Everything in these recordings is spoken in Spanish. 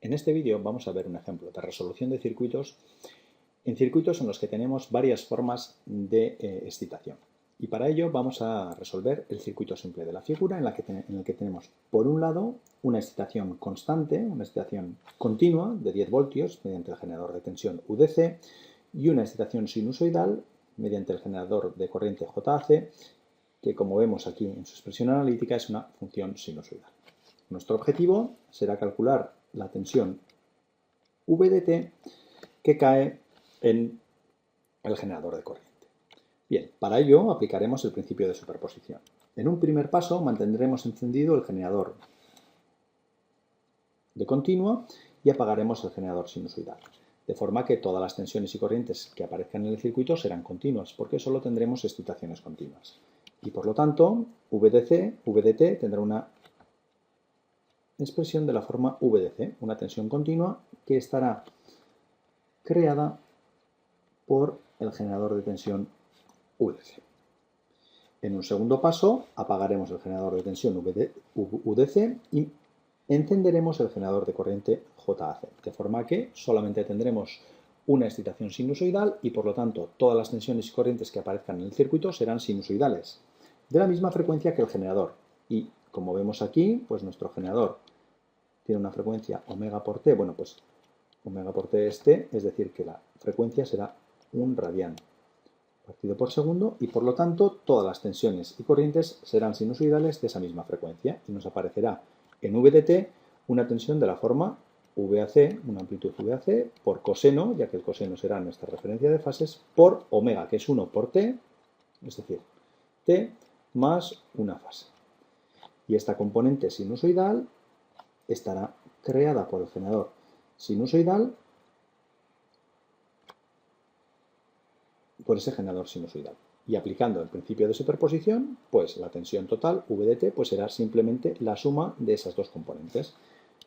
En este vídeo vamos a ver un ejemplo de resolución de circuitos en circuitos en los que tenemos varias formas de excitación. Y para ello vamos a resolver el circuito simple de la figura en el que tenemos, por un lado, una excitación constante, una excitación continua de 10 voltios mediante el generador de tensión UDC y una excitación sinusoidal mediante el generador de corriente JAC, que como vemos aquí en su expresión analítica es una función sinusoidal. Nuestro objetivo será calcular la tensión V de t que cae en el generador de corriente. Bien, para ello aplicaremos el principio de superposición. En un primer paso mantendremos encendido el generador de continua y apagaremos el generador sinusoidal, de forma que todas las tensiones y corrientes que aparezcan en el circuito serán continuas, porque solo tendremos excitaciones continuas. Y por lo tanto, V de t tendrá una expresión de la forma V de c, una tensión continua que estará creada por el generador de tensión UDC. En un segundo paso apagaremos el generador de tensión UDC y encenderemos el generador de corriente JAC, de forma que solamente tendremos una excitación sinusoidal y por lo tanto todas las tensiones y corrientes que aparezcan en el circuito serán sinusoidales, de la misma frecuencia que el generador. Y como vemos aquí, pues nuestro generador tiene una frecuencia omega por t, bueno pues omega por t es t, es decir que la frecuencia será 1 radián partido por segundo y por lo tanto todas las tensiones y corrientes serán sinusoidales de esa misma frecuencia y nos aparecerá en V de t una tensión de la forma VAC, una amplitud VAC por coseno, ya que el coseno será nuestra referencia de fases, por omega, que es 1 por t, es decir, t más una fase. Y esta componente sinusoidal estará creada por el generador sinusoidal por ese generador sinusoidal. Y aplicando el principio de superposición, pues la tensión total, V de t, pues será simplemente la suma de esas dos componentes,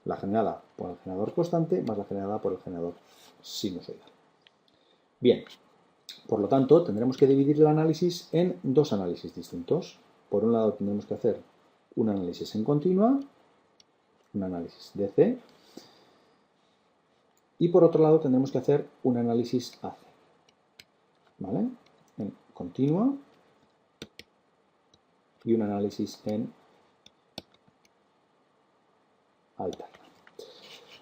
la generada por el generador constante más la generada por el generador sinusoidal. Bien, por lo tanto, tendremos que dividir el análisis en dos análisis distintos. Por un lado, tendremos que hacer un análisis en continua, un análisis DC, y por otro lado tendremos que hacer un análisis AC, ¿vale? En continua y un análisis en alterna.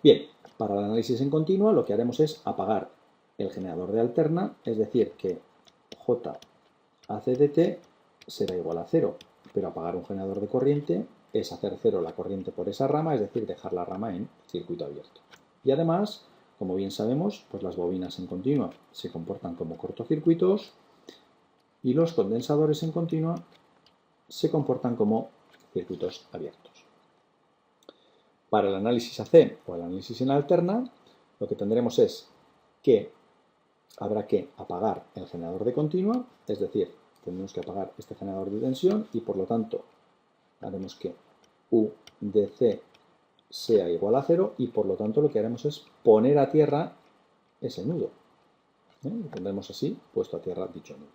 Bien, para el análisis en continua lo que haremos es apagar el generador de alterna, es decir que JAC de t será igual a 0, pero apagar un generador de corriente es hacer 0 la corriente por esa rama, es decir, dejar la rama en circuito abierto. Y además, como bien sabemos, pues las bobinas en continua se comportan como cortocircuitos y los condensadores en continua se comportan como circuitos abiertos. Para el análisis AC o el análisis en alterna, lo que tendremos es que habrá que apagar el generador de continua, es decir, tendremos que apagar este generador de tensión y por lo tanto haremos que U de C sea igual a 0 y por lo tanto lo que haremos es poner a tierra ese nudo. Lo tendremos así, puesto a tierra dicho nudo.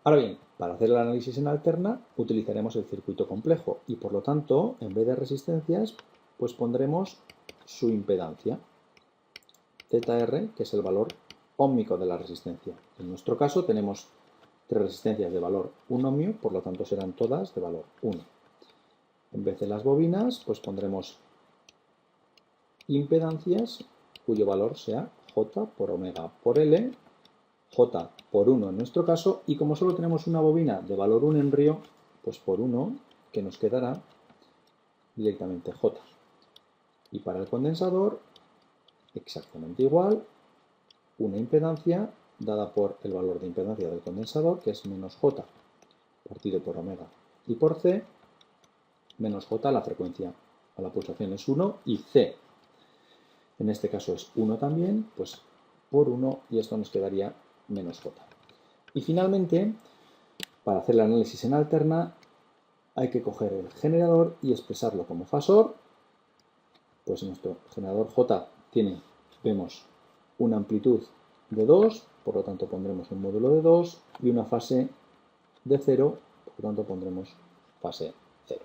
Ahora bien, para hacer el análisis en alterna utilizaremos el circuito complejo y por lo tanto, en vez de resistencias, pues pondremos su impedancia, ZR, que es el valor óhmico de la resistencia. En nuestro caso tenemos tres resistencias de valor 1 ohmio, por lo tanto serán todas de valor 1. En vez de las bobinas, pues pondremos impedancias cuyo valor sea J por omega por L, J por 1 en nuestro caso, y como solo tenemos una bobina de valor 1 en río, pues por 1 que nos quedará directamente J. Y para el condensador, exactamente igual, una impedancia dada por el valor de impedancia del condensador, que es menos J partido por omega y por C, menos J, la frecuencia a la pulsación es 1, y C, en este caso es 1 también, pues por 1, y esto nos quedaría menos J. Y finalmente, para hacer el análisis en alterna, hay que coger el generador y expresarlo como fasor. Pues nuestro generador J tiene, vemos, una amplitud de 2, por lo tanto pondremos un módulo de 2, y una fase de 0, por lo tanto pondremos fase 0.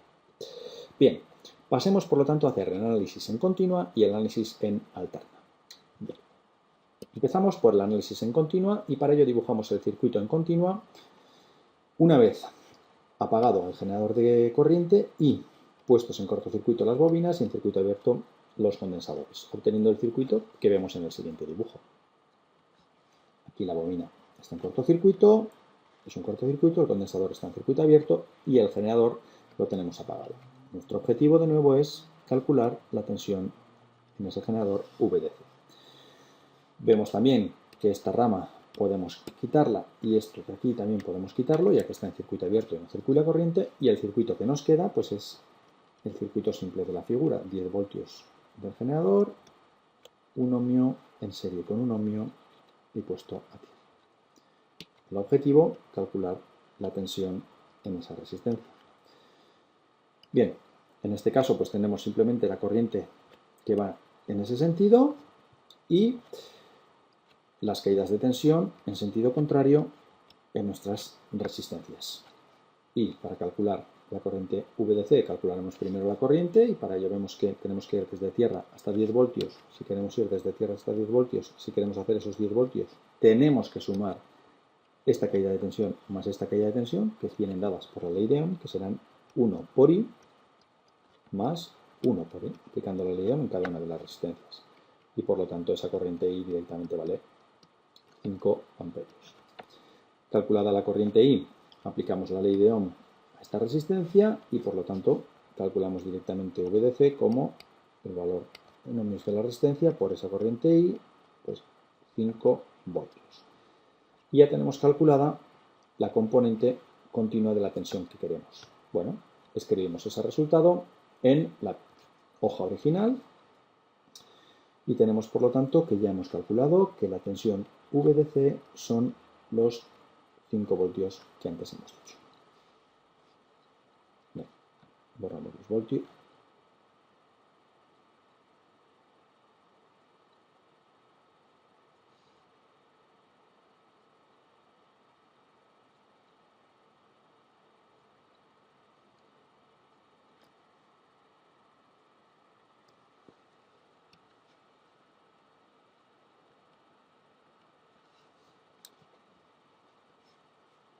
Bien, Pasemos, por lo tanto, a hacer el análisis en continua y el análisis en alterna. Bien. Empezamos por el análisis en continua y para ello dibujamos el circuito en continua una vez apagado el generador de corriente y puestos en cortocircuito las bobinas y en circuito abierto los condensadores, obteniendo el circuito que vemos en el siguiente dibujo. Aquí la bobina está en cortocircuito, es un cortocircuito, el condensador está en circuito abierto y el generador lo tenemos apagado. Nuestro objetivo de nuevo es calcular la tensión en ese generador VDC. Vemos también que esta rama podemos quitarla y esto de aquí también podemos quitarlo, ya que está en circuito abierto y no circula corriente, y el circuito que nos queda pues es el circuito simple de la figura, 10 voltios del generador, 1 ohmio en serie con 1 ohmio y puesto a tierra. El objetivo, calcular la tensión en esa resistencia. Bien, en este caso pues tenemos simplemente la corriente que va en ese sentido y las caídas de tensión en sentido contrario en nuestras resistencias. Y para calcular la corriente VDC calcularemos primero la corriente y para ello vemos que tenemos que ir desde tierra hasta 10 voltios. Si queremos ir desde tierra hasta 10 voltios, si queremos hacer esos 10 voltios, tenemos que sumar esta caída de tensión más esta caída de tensión, que vienen dadas por la ley de Ohm, que serán 1 por I más 1 por I, aplicando la ley de Ohm en cada una de las resistencias. Y por lo tanto esa corriente I directamente vale 5 amperios. Calculada la corriente I, aplicamos la ley de Ohm a esta resistencia y por lo tanto calculamos directamente VDC como el valor en ohmios de la resistencia por esa corriente I, pues 5 voltios. Y ya tenemos calculada la componente continua de la tensión que queremos. Bueno, escribimos ese resultado en la hoja original y tenemos por lo tanto que ya hemos calculado que la tensión VDC son los 5 voltios que antes hemos dicho. Bien, borramos los voltios.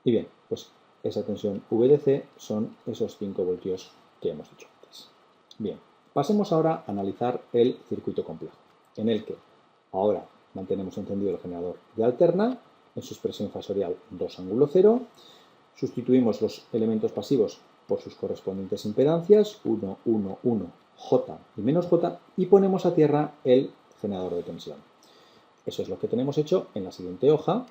Y bien, pues esa tensión VDC son esos 5 voltios que hemos dicho antes. Bien, pasemos ahora a analizar el circuito complejo, en el que ahora mantenemos encendido el generador de alterna en su expresión fasorial 2 ángulo 0, sustituimos los elementos pasivos por sus correspondientes impedancias 1, 1, 1, J y menos J y ponemos a tierra el generador de tensión. Eso es lo que tenemos hecho en la siguiente hoja,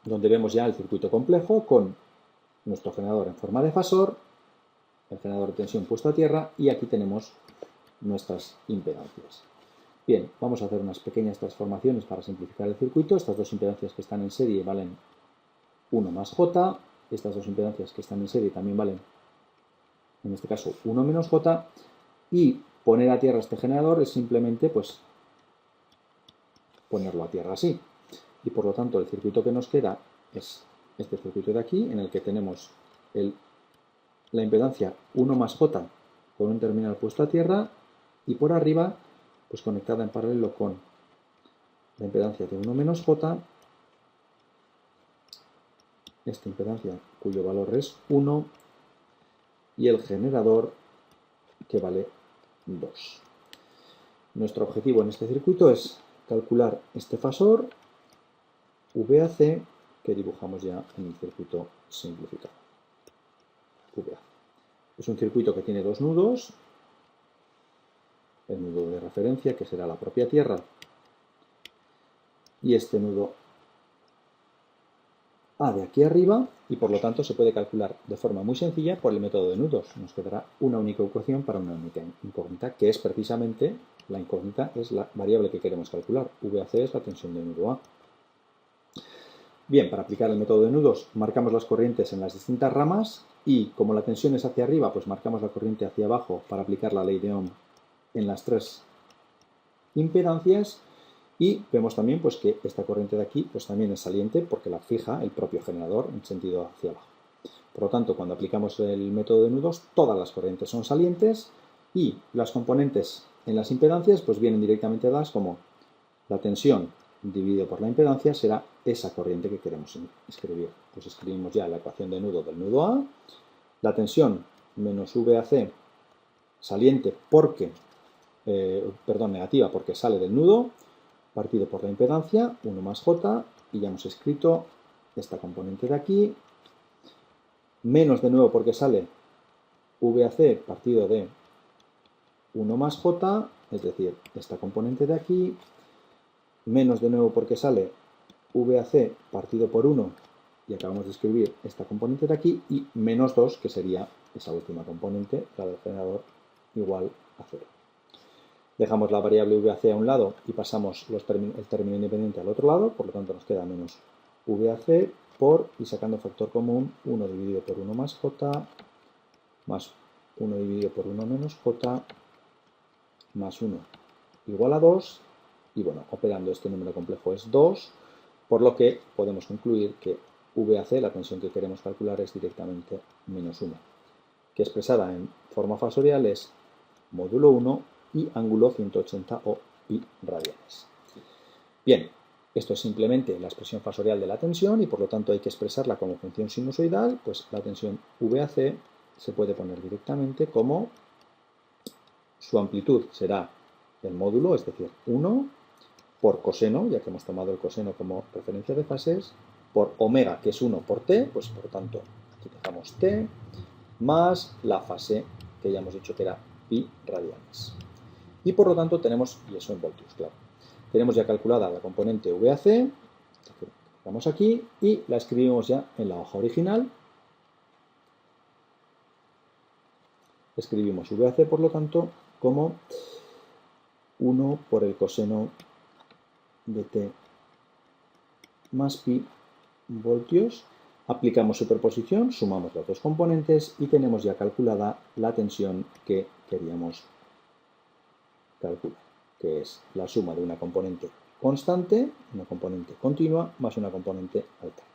donde vemos ya el circuito complejo con nuestro generador en forma de fasor, el generador de tensión puesto a tierra y aquí tenemos nuestras impedancias. Bien, vamos a hacer unas pequeñas transformaciones para simplificar el circuito. Estas dos impedancias que están en serie valen 1 más J, estas dos impedancias que están en serie también valen, en este caso, 1 menos J, y poner a tierra este generador es simplemente pues ponerlo a tierra así. Y por lo tanto el circuito que nos queda es este circuito de aquí, en el que tenemos la impedancia 1 más J con un terminal puesto a tierra y por arriba pues conectada en paralelo con la impedancia de 1 menos J, esta impedancia cuyo valor es 1 y el generador que vale 2. Nuestro objetivo en este circuito es calcular este fasor VAC que dibujamos ya en el circuito simplificado. VAC. Es un circuito que tiene dos nudos, el nudo de referencia que será la propia tierra y este nudo A de aquí arriba y por lo tanto se puede calcular de forma muy sencilla por el método de nudos. Nos quedará una única ecuación para una única incógnita que es precisamente, la incógnita es la variable que queremos calcular. VAC es la tensión del nudo A. Bien, para aplicar el método de nudos marcamos las corrientes en las distintas ramas y como la tensión es hacia arriba, pues marcamos la corriente hacia abajo para aplicar la ley de Ohm en las tres impedancias y vemos también pues, que esta corriente de aquí pues, también es saliente porque la fija el propio generador en sentido hacia abajo. Por lo tanto, cuando aplicamos el método de nudos, todas las corrientes son salientes y las componentes en las impedancias pues vienen directamente dadas como la tensión dividido por la impedancia será esa corriente que queremos escribir. Pues escribimos ya la ecuación de nudo del nudo A, la tensión menos VAC saliente porque, negativa porque sale del nudo, partido por la impedancia, 1 más J, y ya hemos escrito esta componente de aquí, menos de nuevo porque sale VAC partido de 1 más J, es decir, esta componente de aquí, menos de nuevo porque sale VAC partido por 1 y acabamos de escribir esta componente de aquí y menos 2 que sería esa última componente, la del generador, igual a 0. Dejamos la variable VAC a un lado y pasamos el término independiente al otro lado, por lo tanto nos queda menos VAC por, y sacando factor común, 1 dividido por 1 más J más 1 dividido por 1 menos J más 1 igual a 2. Y bueno, operando este número complejo es 2, por lo que podemos concluir que VAC, la tensión que queremos calcular, es directamente menos 1, que expresada en forma fasorial es módulo 1 y ángulo 180 o pi radianes. Bien, esto es simplemente la expresión fasorial de la tensión y por lo tanto hay que expresarla como función sinusoidal, pues la tensión VAC se puede poner directamente como su amplitud será el módulo, es decir, 1 por coseno, ya que hemos tomado el coseno como referencia de fases, por omega, que es 1 por t, pues por lo tanto aquí dejamos t, más la fase que ya hemos dicho que era pi radianes. Y por lo tanto tenemos, y eso en voltios, claro, tenemos ya calculada la componente VAC, que dejamos aquí, y la escribimos ya en la hoja original. Escribimos VAC, por lo tanto, como 1 por el coseno de t más pi voltios, aplicamos superposición, sumamos las dos componentes y tenemos ya calculada la tensión que queríamos calcular, que es la suma de una componente constante, una componente continua, más una componente alterna.